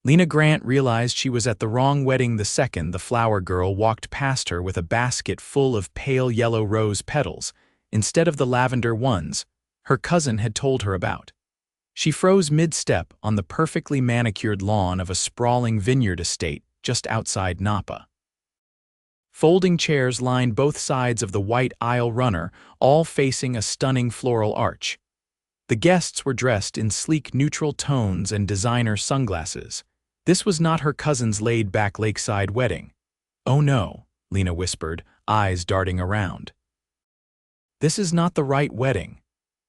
Lena Grant realized she was at the wrong wedding the second the flower girl walked past her with a basket full of pale yellow rose petals, instead of the lavender ones her cousin had told her about. She froze mid-step on the perfectly manicured lawn of a sprawling vineyard estate just outside Napa. Folding chairs lined both sides of the white aisle runner, all facing a stunning floral arch. The guests were dressed in sleek neutral tones and designer sunglasses. This was not her cousin's laid-back lakeside wedding. "Oh no," Lena whispered, eyes darting around. "This is not the right wedding."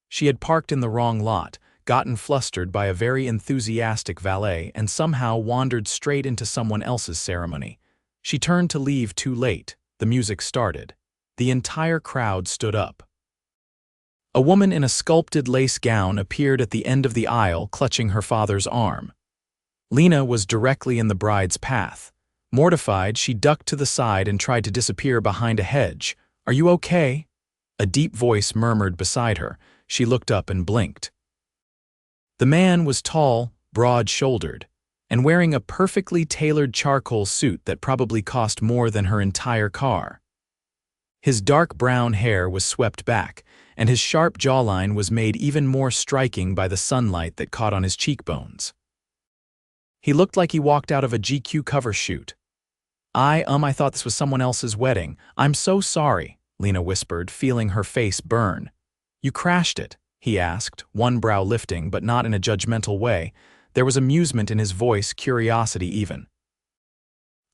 She had parked in the wrong lot, gotten flustered by a very enthusiastic valet, and somehow wandered straight into someone else's ceremony. She turned to leave too late. The music started. The entire crowd stood up. A woman in a sculpted lace gown appeared at the end of the aisle, clutching her father's arm. Lena was directly in the bride's path. Mortified, she ducked to the side and tried to disappear behind a hedge. "Are you okay?" A deep voice murmured beside her. She looked up and blinked. The man was tall, broad-shouldered, and wearing a perfectly tailored charcoal suit that probably cost more than her entire car. His dark brown hair was swept back, and his sharp jawline was made even more striking by the sunlight that caught on his cheekbones. He looked like he walked out of a GQ cover shoot. I thought this was someone else's wedding. I'm so sorry," Lena whispered, feeling her face burn. "You crashed it?" he asked, one brow lifting, but not in a judgmental way. There was amusement in his voice, curiosity even.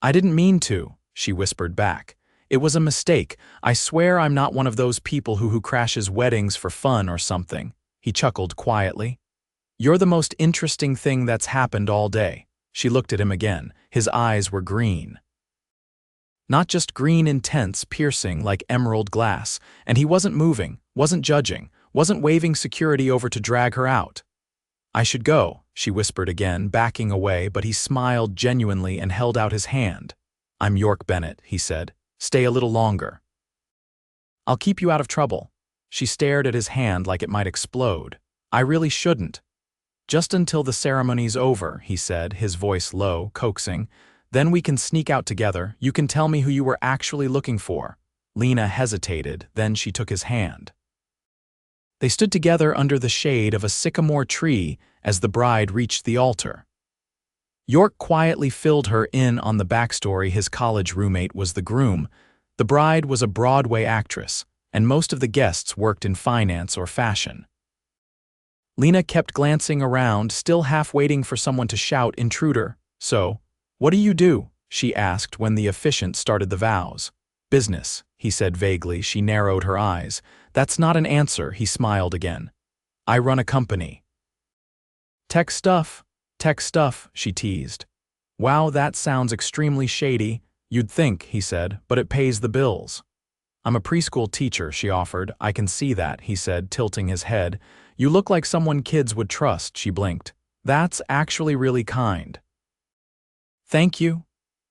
"I didn't mean to," she whispered back. "It was a mistake. I swear I'm not one of those people who crashes weddings for fun or something." He chuckled quietly. "You're the most interesting thing that's happened all day." She looked at him again. His eyes were green. Not just green intense, piercing like emerald glass, and he wasn't moving, wasn't judging, wasn't waving security over to drag her out. "I should go," she whispered again, backing away, but he smiled genuinely and held out his hand. "I'm York Bennett," he said. "Stay a little longer." "I'll keep you out of trouble." She stared at his hand like it might explode. "I really shouldn't." "Just until the ceremony's over," he said, his voice low, coaxing. "Then we can sneak out together. You can tell me who you were actually looking for." Lena hesitated, then she took his hand. They stood together under the shade of a sycamore tree as the bride reached the altar. York quietly filled her in on the backstory. His college roommate was the groom. The bride was a Broadway actress, and most of the guests worked in finance or fashion. Lena kept glancing around, still half waiting for someone to shout, "Intruder." "So, what do you do?" she asked when the officiant started the vows. "Business," he said vaguely. She narrowed her eyes. "That's not an answer," he smiled again. "I run a company." Tech stuff, she teased. "Wow, that sounds extremely shady." "You'd think," he said, "but it pays the bills." "I'm a preschool teacher," she offered. "I can see that," he said, tilting his head. "You look like someone kids would trust," she blinked. "That's actually really kind." "Thank you."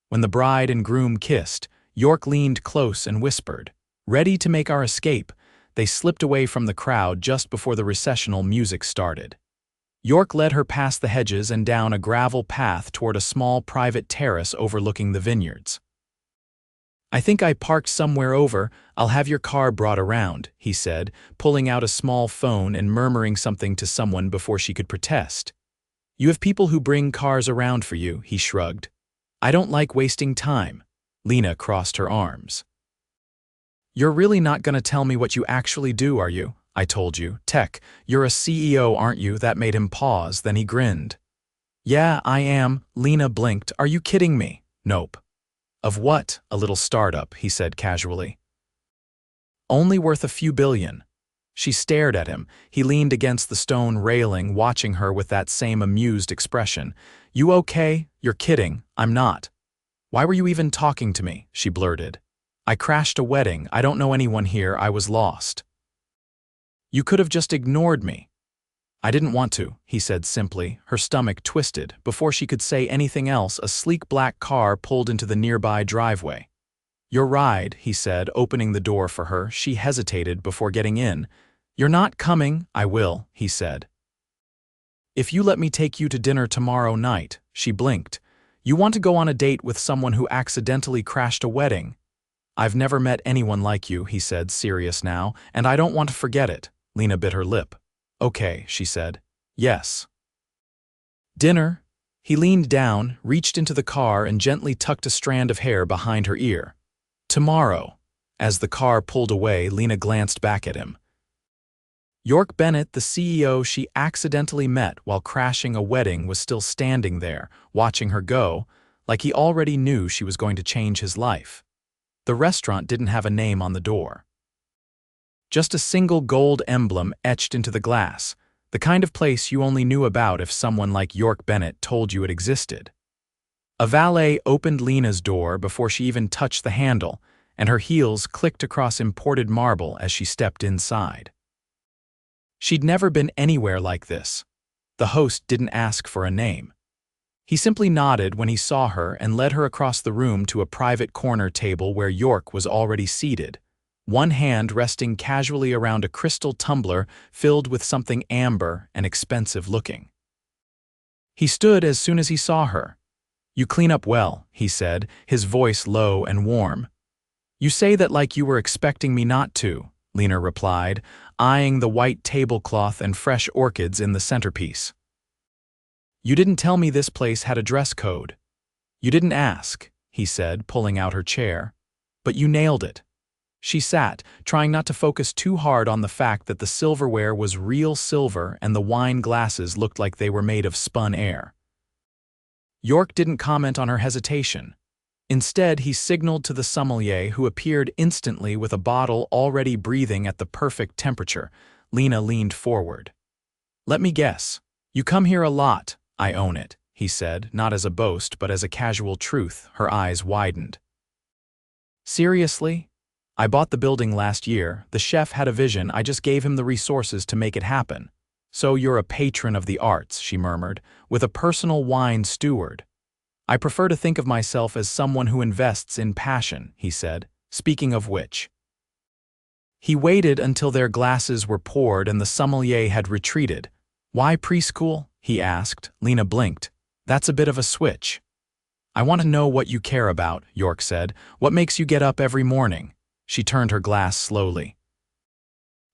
When the bride and groom kissed, York leaned close and whispered, "Ready to make our escape." They slipped away from the crowd just before the recessional music started. York led her past the hedges and down a gravel path toward a small private terrace overlooking the vineyards. "I think I parked somewhere over. I'll have your car brought around," he said, pulling out a small phone and murmuring something to someone before she could protest. "You have people who bring cars around for you," he shrugged. "I don't like wasting time." Lena crossed her arms. "You're really not going to tell me what you actually do, are you?" "I told you. Tech, you're a CEO, aren't you?" That made him pause, then he grinned. "Yeah, I am." Lena blinked. "Are you kidding me?" "Nope." "Of what?" "A little startup," he said casually. "Only worth a few billion." She stared at him. He leaned against the stone railing, watching her with that same amused expression. "You okay?" "You're kidding. I'm not." "Why were you even talking to me?" she blurted. "I crashed a wedding. I don't know anyone here. I was lost." "You could have just ignored me." "I didn't want to," he said simply. Her stomach twisted. Before she could say anything else, a sleek black car pulled into the nearby driveway. "Your ride," he said, opening the door for her. She hesitated before getting in. "You're not coming." "I will," he said. "If you let me take you to dinner tomorrow night." She blinked. You want to go on a date with someone who accidentally crashed a wedding? I've never met anyone like you, he said, serious now, and I don't want to forget it. Lena bit her lip. Okay, she said. Yes. Dinner? He leaned down, reached into the car, and gently tucked a strand of hair behind her ear. Tomorrow. As the car pulled away, Lena glanced back at him. York Bennett, the CEO she accidentally met while crashing a wedding, was still standing there, watching her go, like he already knew she was going to change his life. The restaurant didn't have a name on the door. Just a single gold emblem etched into the glass, the kind of place you only knew about if someone like York Bennett told you it existed. A valet opened Lena's door before she even touched the handle, and her heels clicked across imported marble as she stepped inside. She'd never been anywhere like this. The host didn't ask for a name. He simply nodded when he saw her and led her across the room to a private corner table where York was already seated, one hand resting casually around a crystal tumbler filled with something amber and expensive-looking. He stood as soon as he saw her. You clean up well, he said, his voice low and warm. You say that like you were expecting me not to, Lena replied, eyeing the white tablecloth and fresh orchids in the centerpiece. You didn't tell me this place had a dress code. You didn't ask, he said, pulling out her chair. But you nailed it. She sat, trying not to focus too hard on the fact that the silverware was real silver and the wine glasses looked like they were made of spun air. York didn't comment on her hesitation. Instead, he signaled to the sommelier, who appeared instantly with a bottle already breathing at the perfect temperature. Lena leaned forward. Let me guess. You come here a lot. I own it, he said, not as a boast but as a casual truth. Her eyes widened. Seriously? I bought the building last year. The chef had a vision. I just gave him the resources to make it happen. So you're a patron of the arts, she murmured, with a personal wine steward. I prefer to think of myself as someone who invests in passion, he said, speaking of which. He waited until their glasses were poured and the sommelier had retreated. Why preschool? He asked. Lena blinked. That's a bit of a switch. I want to know what you care about, York said. What makes you get up every morning? She turned her glass slowly.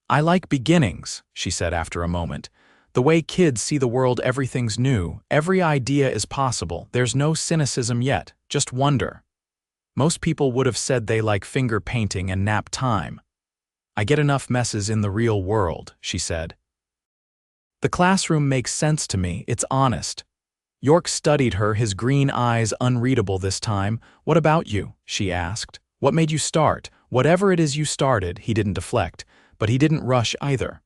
I like beginnings, she said after a moment. The way kids see the world, everything's new, every idea is possible, there's no cynicism yet, just wonder. Most people would have said they like finger painting and nap time. I get enough messes in the real world, she said. The classroom makes sense to me, it's honest. York studied her, his green eyes unreadable this time. What about you? She asked. What made you start? Whatever it is you started, he didn't deflect, but he didn't rush either.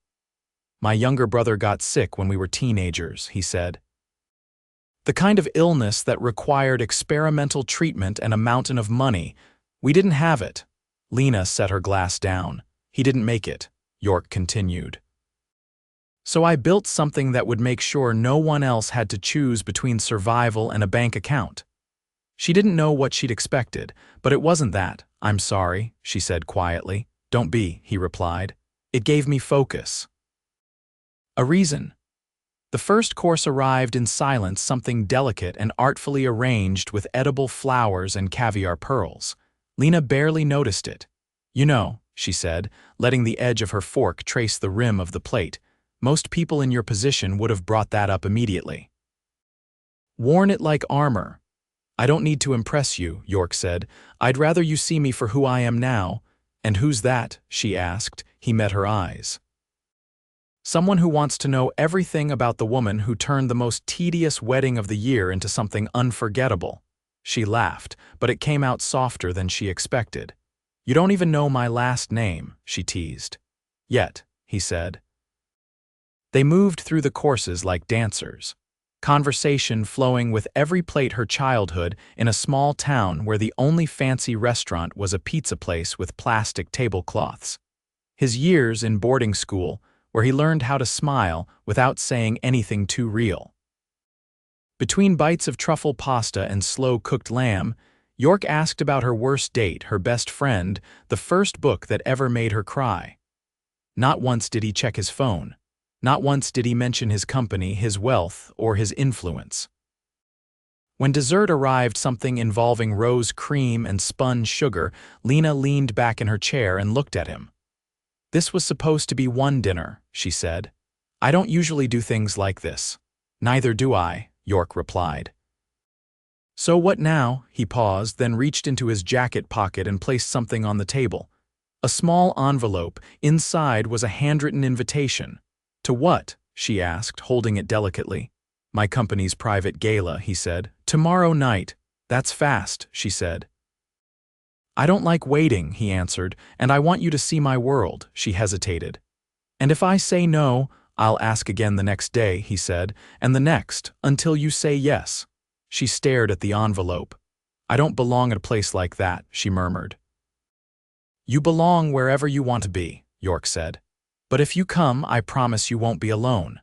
My younger brother got sick when we were teenagers, he said. The kind of illness that required experimental treatment and a mountain of money. We didn't have it. Lena set her glass down. He didn't make it, York continued. So I built something that would make sure no one else had to choose between survival and a bank account. She didn't know what she'd expected, but it wasn't that. I'm sorry, she said quietly. Don't be, he replied. It gave me focus. A reason. The first course arrived in silence, something delicate and artfully arranged with edible flowers and caviar pearls. Lena barely noticed it. You know, she said, letting the edge of her fork trace the rim of the plate, most people in your position would have brought that up immediately. Worn it like armor. I don't need to impress you, York said. I'd rather you see me for who I am now. And who's that? She asked. He met her eyes. Someone who wants to know everything about the woman who turned the most tedious wedding of the year into something unforgettable. She laughed, but it came out softer than she expected. You don't even know my last name, she teased. Yet, he said. They moved through the courses like dancers, conversation flowing with every plate. Her childhood in a small town where the only fancy restaurant was a pizza place with plastic tablecloths. His years in boarding school, where he learned how to smile without saying anything too real. Between bites of truffle pasta and slow-cooked lamb, York asked about her worst date, her best friend, the first book that ever made her cry. Not once did he check his phone. Not once did he mention his company, his wealth, or his influence. When dessert arrived, something involving rose cream and spun sugar, Lena leaned back in her chair and looked at him. "This was supposed to be one dinner," she said. "I don't usually do things like this." "Neither do I," York replied. "So what now?" He paused, then reached into his jacket pocket and placed something on the table. A small envelope. Inside was a handwritten invitation. "To what?" she asked, holding it delicately. "My company's private gala," he said. "Tomorrow night." "That's fast," she said. "I don't like waiting," he answered, "and I want you to see my world." She hesitated. "And if I say no, I'll ask again the next day," he said, "and the next, until you say yes." She stared at the envelope. "I don't belong at a place like that," she murmured. "You belong wherever you want to be," York said. "But if you come, I promise you won't be alone."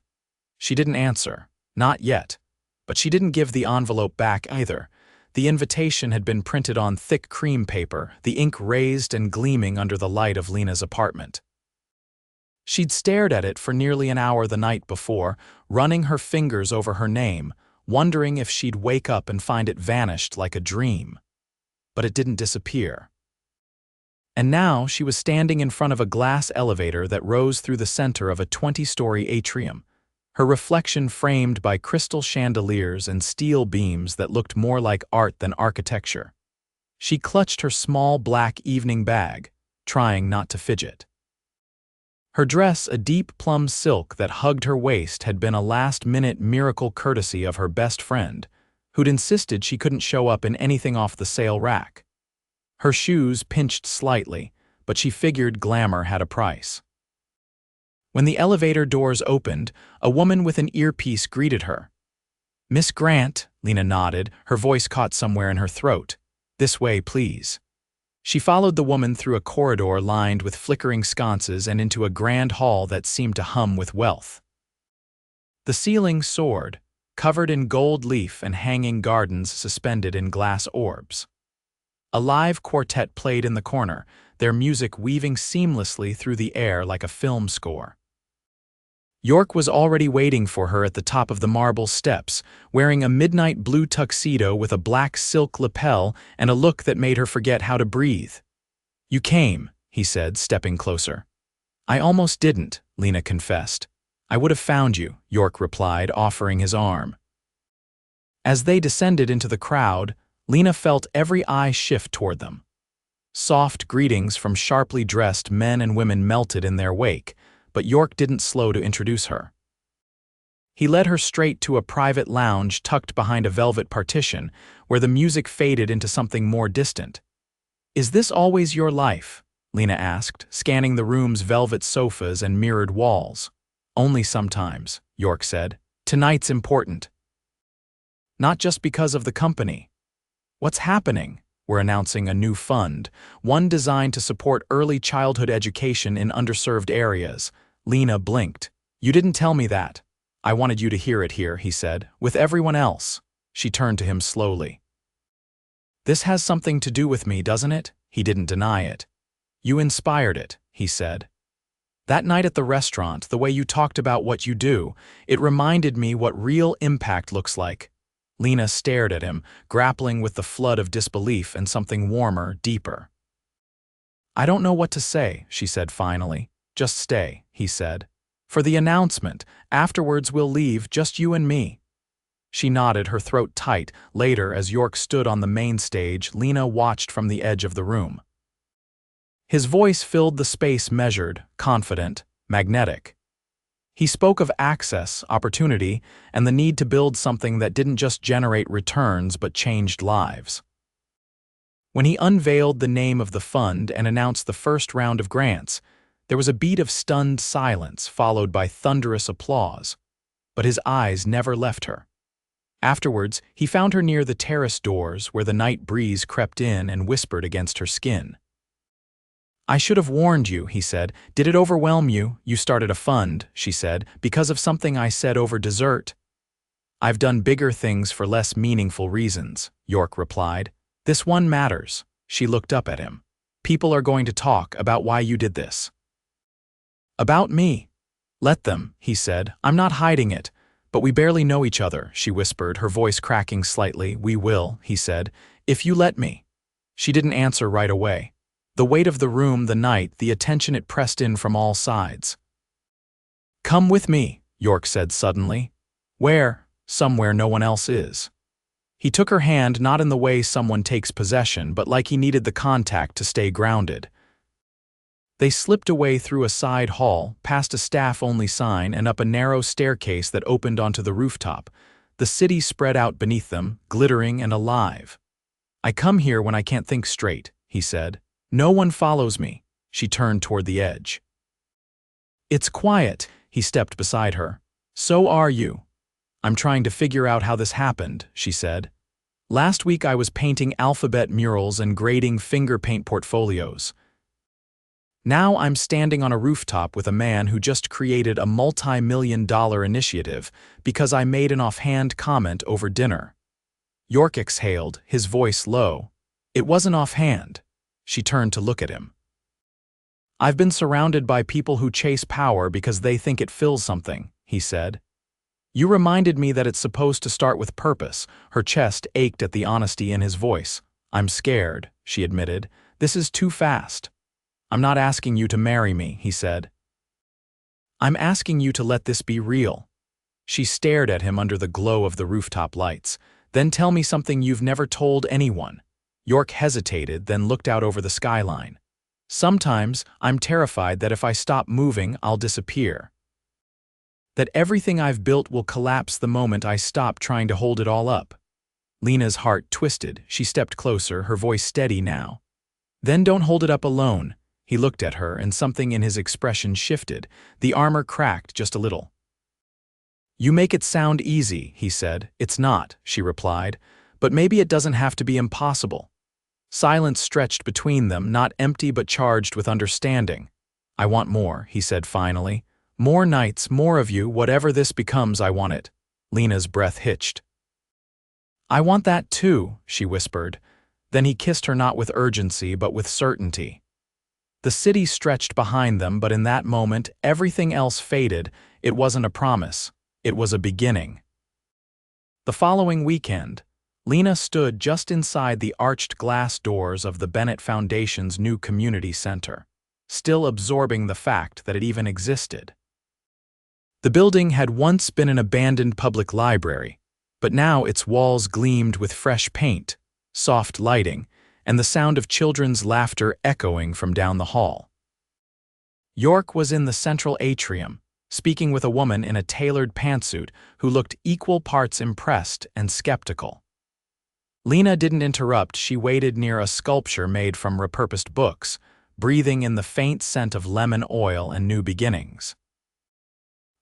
She didn't answer. Not yet. But she didn't give the envelope back either. The invitation had been printed on thick cream paper, the ink raised and gleaming under the light of Lena's apartment. She'd stared at it for nearly an hour the night before, running her fingers over her name, wondering if she'd wake up and find it vanished like a dream. But it didn't disappear. And now she was standing in front of a glass elevator that rose through the center of a 20-story atrium, her reflection framed by crystal chandeliers and steel beams that looked more like art than architecture. She clutched her small black evening bag, trying not to fidget. Her dress, a deep plum silk that hugged her waist, had been a last-minute miracle courtesy of her best friend, who'd insisted she couldn't show up in anything off the sale rack. Her shoes pinched slightly, but she figured glamour had a price. When the elevator doors opened, a woman with an earpiece greeted her. "Miss Grant," Lena nodded, her voice caught somewhere in her throat. "This way, please." She followed the woman through a corridor lined with flickering sconces and into a grand hall that seemed to hum with wealth. The ceiling soared, covered in gold leaf and hanging gardens suspended in glass orbs. A live quartet played in the corner, their music weaving seamlessly through the air like a film score. York was already waiting for her at the top of the marble steps, wearing a midnight blue tuxedo with a black silk lapel and a look that made her forget how to breathe. "You came," he said, stepping closer. "I almost didn't," Lena confessed. "I would have found you," York replied, offering his arm. As they descended into the crowd, Lena felt every eye shift toward them. Soft greetings from sharply dressed men and women melted in their wake, but York didn't slow to introduce her. He led her straight to a private lounge tucked behind a velvet partition, where the music faded into something more distant. "Is this always your life?" Lena asked, scanning the room's velvet sofas and mirrored walls. "Only sometimes," York said. "Tonight's important. Not just because of the company." "What's happening?" "We're announcing a new fund, one designed to support early childhood education in underserved areas." Lena blinked. "You didn't tell me that." "I wanted you to hear it here," he said, "with everyone else." She turned to him slowly. "This has something to do with me, doesn't it?" He didn't deny it. "You inspired it," he said. "That night at the restaurant, the way you talked about what you do, it reminded me what real impact looks like." Lena stared at him, grappling with the flood of disbelief and something warmer, deeper. "I don't know what to say," she said finally. "Just stay," he said. "For the announcement. Afterwards we'll leave, just you and me." She nodded, her throat tight. Later, as York stood on the main stage, Lena watched from the edge of the room. His voice filled the space, measured, confident, magnetic. He spoke of access, opportunity, and the need to build something that didn't just generate returns but changed lives. When he unveiled the name of the fund and announced the first round of grants, there was a beat of stunned silence followed by thunderous applause, but his eyes never left her. Afterwards, he found her near the terrace doors where the night breeze crept in and whispered against her skin. "I should have warned you," he said. "Did it overwhelm you? You started a fund," she said, "because of something I said over dessert." "I've done bigger things for less meaningful reasons," York replied. "This one matters." She looked up at him. "People are going to talk about why you did this." "About me?" "Let them," he said. "I'm not hiding it. But we barely know each other, she whispered, her voice cracking slightly. We will, he said, if you let me. She didn't answer right away. The weight of the room, the night, the attention it pressed in from all sides. Come with me, York said suddenly. Where? Somewhere no one else is. He took her hand, not in the way someone takes possession, but like he needed the contact to stay grounded. They slipped away through a side hall, past a staff-only sign, and up a narrow staircase that opened onto the rooftop. The city spread out beneath them, glittering and alive. I come here when I can't think straight, he said. No one follows me. She turned toward the edge. It's quiet, he stepped beside her. So are you. I'm trying to figure out how this happened, she said. Last week I was painting alphabet murals and grading finger paint portfolios. Now I'm standing on a rooftop with a man who just created a multi-million-dollar initiative because I made an offhand comment over dinner. York exhaled, his voice low. It wasn't offhand. She turned to look at him. I've been surrounded by people who chase power because they think it fills something, he said. You reminded me that it's supposed to start with purpose. Her chest ached at the honesty in his voice. I'm scared, she admitted. This is too fast. I'm not asking you to marry me, he said. I'm asking you to let this be real. She stared at him under the glow of the rooftop lights. Then tell me something you've never told anyone. York hesitated, then looked out over the skyline. Sometimes I'm terrified that if I stop moving, I'll disappear. That everything I've built will collapse the moment I stop trying to hold it all up. Lena's heart twisted. She stepped closer, her voice steady now. Then don't hold it up alone. He looked at her, and something in his expression shifted. The armor cracked just a little. You make it sound easy, he said. It's not, she replied. But maybe it doesn't have to be impossible. Silence stretched between them, not empty but charged with understanding. I want more, he said finally. More nights, more of you, whatever this becomes, I want it. Lena's breath hitched. I want that too, she whispered. Then he kissed her, not with urgency but with certainty. The city stretched behind them, but in that moment, everything else faded. It wasn't a promise. It was a beginning. The following weekend, Lena stood just inside the arched glass doors of the Bennett Foundation's new community center, still absorbing the fact that it even existed. The building had once been an abandoned public library, but now its walls gleamed with fresh paint, soft lighting, and the sound of children's laughter echoing from down the hall. York was in the central atrium, speaking with a woman in a tailored pantsuit who looked equal parts impressed and skeptical. Lena didn't interrupt. She waited near a sculpture made from repurposed books, breathing in the faint scent of lemon oil and new beginnings.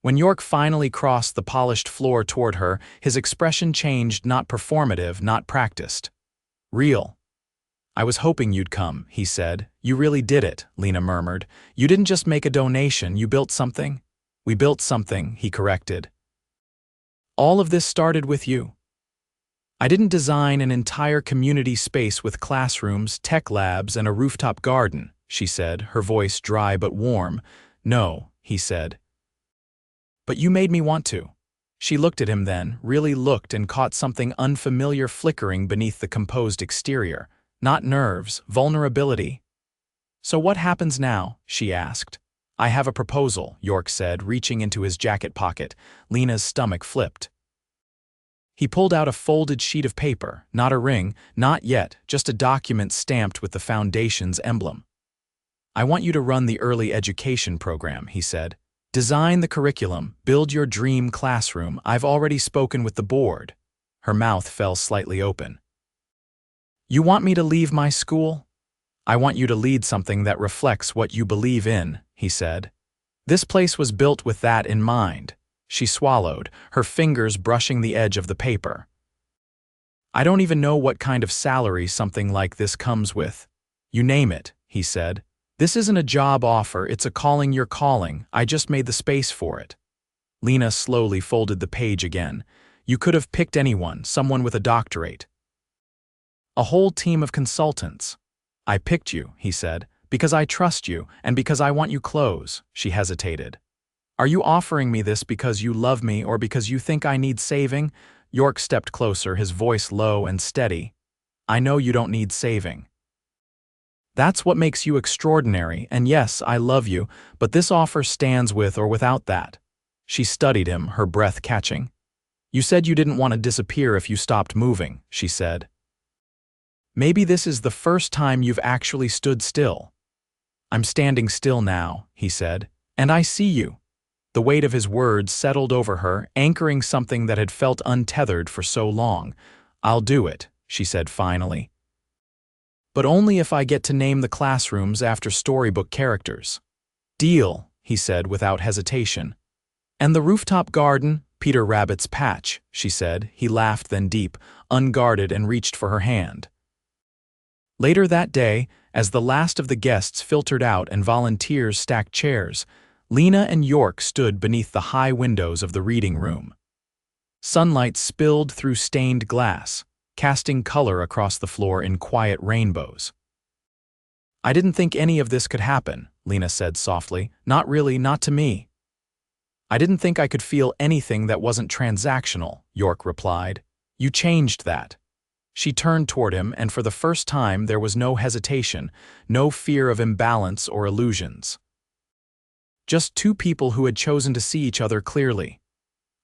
When York finally crossed the polished floor toward her, his expression changed, not performative, not practiced. Real. I was hoping you'd come, he said. You really did it, Lena murmured. You didn't just make a donation, you built something? We built something, he corrected. All of this started with you. I didn't design an entire community space with classrooms, tech labs, and a rooftop garden, she said, her voice dry but warm. No, he said. But you made me want to. She looked at him then, really looked, and caught something unfamiliar flickering beneath the composed exterior. Not nerves, vulnerability. So what happens now? She asked. I have a proposal, York said, reaching into his jacket pocket. Lena's stomach flipped. He pulled out a folded sheet of paper, not a ring, not yet, just a document stamped with the foundation's emblem. I want you to run the early education program, he said. Design the curriculum, build your dream classroom. I've already spoken with the board. Her mouth fell slightly open. You want me to leave my school? I want you to lead something that reflects what you believe in, he said. This place was built with that in mind. She swallowed, her fingers brushing the edge of the paper. I don't even know what kind of salary something like this comes with. You name it, he said. This isn't a job offer, it's a calling you're calling. I just made the space for it. Lena slowly folded the page again. You could have picked anyone, someone with a doctorate. A whole team of consultants. I picked you, he said, because I trust you and because I want you close. She hesitated. Are you offering me this because you love me or because you think I need saving? York stepped closer, his voice low and steady. I know you don't need saving. That's what makes you extraordinary, and yes, I love you, but this offer stands with or without that. She studied him, her breath catching. You said you didn't want to disappear if you stopped moving, she said. Maybe this is the first time you've actually stood still. I'm standing still now, he said, and I see you. The weight of his words settled over her, anchoring something that had felt untethered for so long. I'll do it, she said finally. But only if I get to name the classrooms after storybook characters. Deal, he said without hesitation. And the rooftop garden, Peter Rabbit's patch, she said. He laughed then deep, unguarded, and reached for her hand. Later that day, as the last of the guests filtered out and volunteers stacked chairs, Lena and York stood beneath the high windows of the reading room. Sunlight spilled through stained glass, casting color across the floor in quiet rainbows. I didn't think any of this could happen, Lena said softly. Not really, not to me. I didn't think I could feel anything that wasn't transactional, York replied. You changed that. She turned toward him, and for the first time there was no hesitation, no fear of imbalance or illusions. Just two people who had chosen to see each other clearly.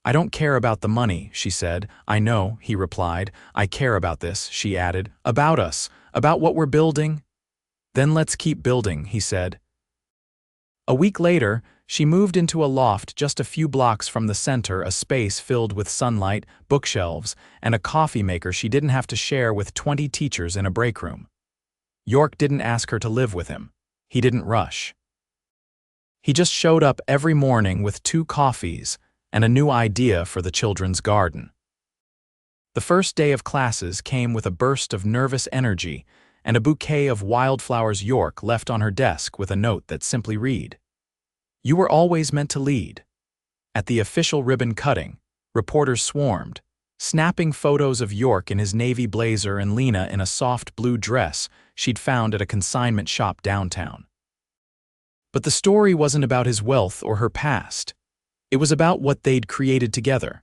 I don't care about the money, she said. I know, he replied. I care about this, she added. About us, about what we're building. Then let's keep building, he said. A week later, she moved into a loft just a few blocks from the center, a space filled with sunlight, bookshelves, and a coffee maker she didn't have to share with 20 teachers in a break room. York didn't ask her to live with him. He didn't rush. He just showed up every morning with 2 coffees and a new idea for the children's garden. The first day of classes came with a burst of nervous energy and a bouquet of wildflowers York left on her desk with a note that simply read, You were always meant to lead. At the official ribbon cutting, reporters swarmed, snapping photos of York in his navy blazer and Lena in a soft blue dress she'd found at a consignment shop downtown. But the story wasn't about his wealth or her past. It was about what they'd created together.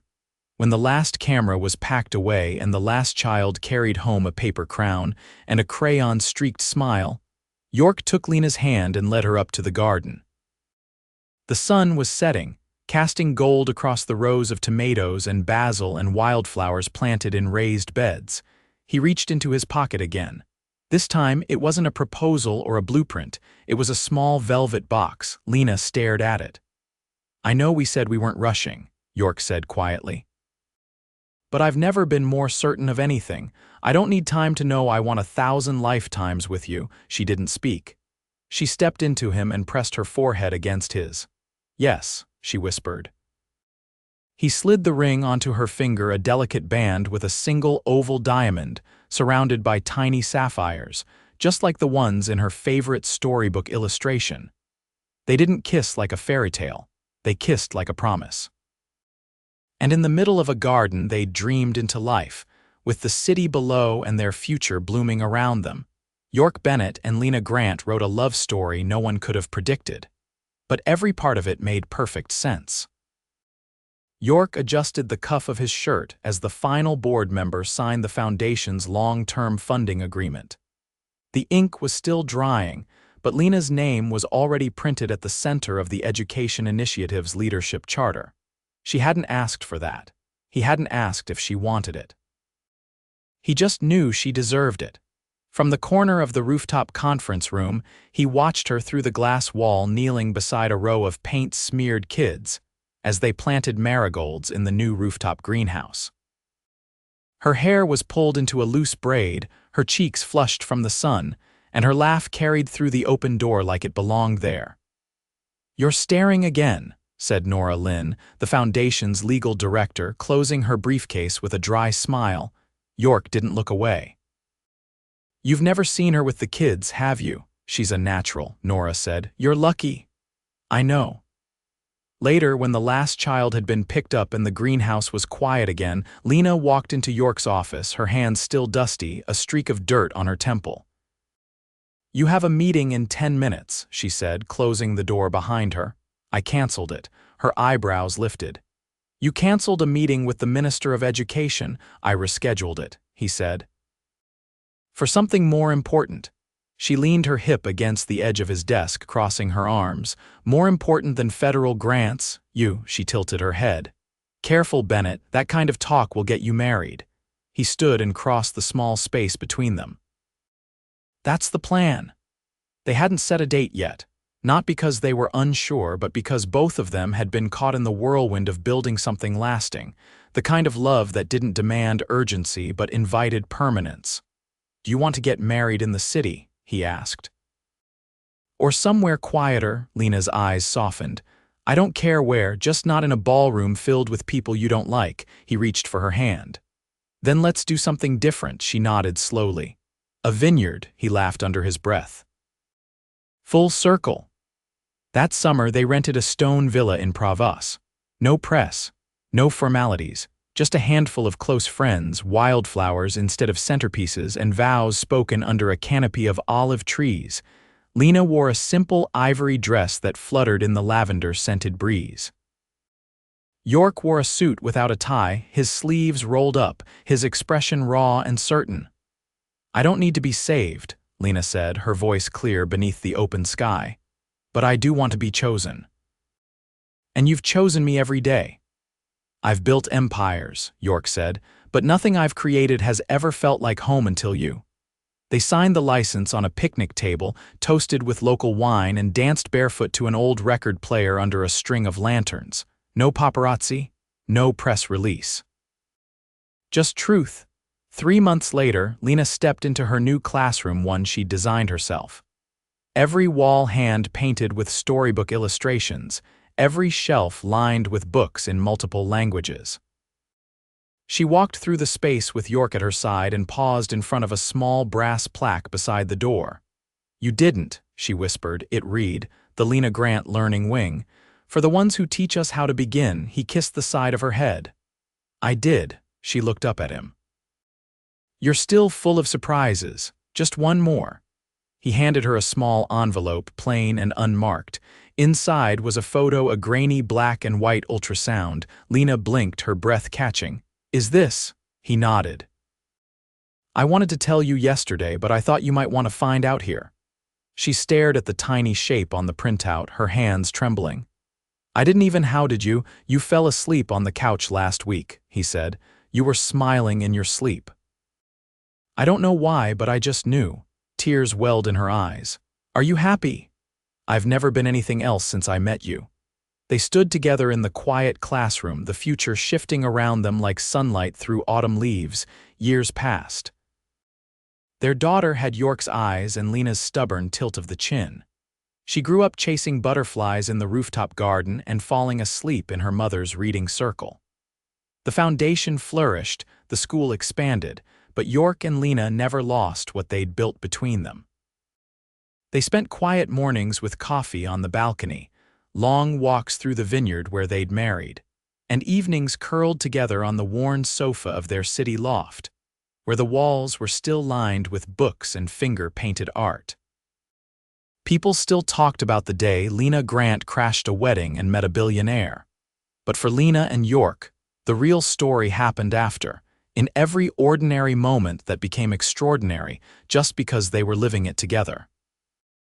When the last camera was packed away and the last child carried home a paper crown and a crayon-streaked smile, York took Lena's hand and led her up to the garden. The sun was setting, casting gold across the rows of tomatoes and basil and wildflowers planted in raised beds. He reached into his pocket again. This time, it wasn't a proposal or a blueprint. It was a small velvet box. Lena stared at it. I know we said we weren't rushing, York said quietly. But I've never been more certain of anything. I don't need time to know I want 1,000 lifetimes with you. She didn't speak. She stepped into him and pressed her forehead against his. Yes, she whispered. He slid the ring onto her finger, a delicate band with a single oval diamond, surrounded by tiny sapphires, just like the ones in her favorite storybook illustration. They didn't kiss like a fairy tale. They kissed like a promise. And in the middle of a garden they dreamed into life, with the city below and their future blooming around them. York Bennett and Lena Grant wrote a love story no one could have predicted. But every part of it made perfect sense. York adjusted the cuff of his shirt as the final board member signed the foundation's long-term funding agreement. The ink was still drying, but Lena's name was already printed at the center of the Education Initiative's leadership charter. She hadn't asked for that. He hadn't asked if she wanted it. He just knew she deserved it. From the corner of the rooftop conference room, he watched her through the glass wall kneeling beside a row of paint-smeared kids as they planted marigolds in the new rooftop greenhouse. Her hair was pulled into a loose braid, her cheeks flushed from the sun, and her laugh carried through the open door like it belonged there. You're staring again, said Nora Lynn, the foundation's legal director, closing her briefcase with a dry smile. York didn't look away. You've never seen her with the kids, have you? She's a natural, Nora said. You're lucky. I know. Later, when the last child had been picked up and the greenhouse was quiet again, Lena walked into York's office, her hands still dusty, a streak of dirt on her temple. You have a meeting in 10 minutes, she said, closing the door behind her. I canceled it. her eyebrows lifted. "You canceled a meeting with the Minister of Education. I rescheduled it," he said. "For something more important." She leaned her hip against the edge of his desk, crossing her arms. "More important than federal grants, she tilted her head. "Careful, Bennett, that kind of talk will get you married." He stood and crossed the small space between them. "That's the plan." They hadn't set a date yet, not because they were unsure, but because both of them had been caught in the whirlwind of building something lasting, the kind of love that didn't demand urgency but invited permanence. "Do you want to get married in the city?" he asked. "Or somewhere quieter?" Lena's eyes softened. "I don't care where, just not in a ballroom filled with people you don't like." He reached for her hand. "Then let's do something different," she nodded slowly. "A vineyard," he laughed under his breath. Full circle. That summer they rented a stone villa in Provence. No press, no formalities, just a handful of close friends, wildflowers instead of centerpieces, and vows spoken under a canopy of olive trees. Lena wore a simple ivory dress that fluttered in the lavender-scented breeze. York wore a suit without a tie, his sleeves rolled up, his expression raw and certain. "I don't need to be saved," Lena said, her voice clear beneath the open sky. "But I do want to be chosen. And you've chosen me every day." "I've built empires," York said, "but nothing I've created has ever felt like home until you." They signed the license on a picnic table, toasted with local wine, and danced barefoot to an old record player under a string of lanterns. No paparazzi, no press release. Just truth. 3 months later, Lena stepped into her new classroom, one she'd designed herself. Every wall hand-painted with storybook illustrations, every shelf lined with books in multiple languages. She walked through the space with York at her side and paused in front of a small brass plaque beside the door. "You didn't," she whispered. It read, "The Lena Grant Learning Wing. For the ones who teach us how to begin." He kissed the side of her head. "I did." She looked up at him. "You're still full of surprises. Just one more." He handed her a small envelope, plain and unmarked. Inside was a photo, a grainy black and white ultrasound. Lena blinked, her breath catching. "Is this?" He nodded. "I wanted to tell you yesterday, but I thought you might want to find out here." She stared at the tiny shape on the printout, her hands trembling. "I didn't even how did you? You fell asleep on the couch last week," he said. "You were smiling in your sleep." "I don't know why, but I just knew." Tears welled in her eyes. "Are you happy?" "I've never been anything else since I met you." They stood together in the quiet classroom, the future shifting around them like sunlight through autumn leaves. Years passed. Their daughter had York's eyes and Lena's stubborn tilt of the chin. She grew up chasing butterflies in the rooftop garden and falling asleep in her mother's reading circle. The foundation flourished, the school expanded, but York and Lena never lost what they'd built between them. They spent quiet mornings with coffee on the balcony, long walks through the vineyard where they'd married, and evenings curled together on the worn sofa of their city loft, where the walls were still lined with books and finger-painted art. People still talked about the day Lena Grant crashed a wedding and met a billionaire. But for Lena and York, the real story happened after, in every ordinary moment that became extraordinary just because they were living it together.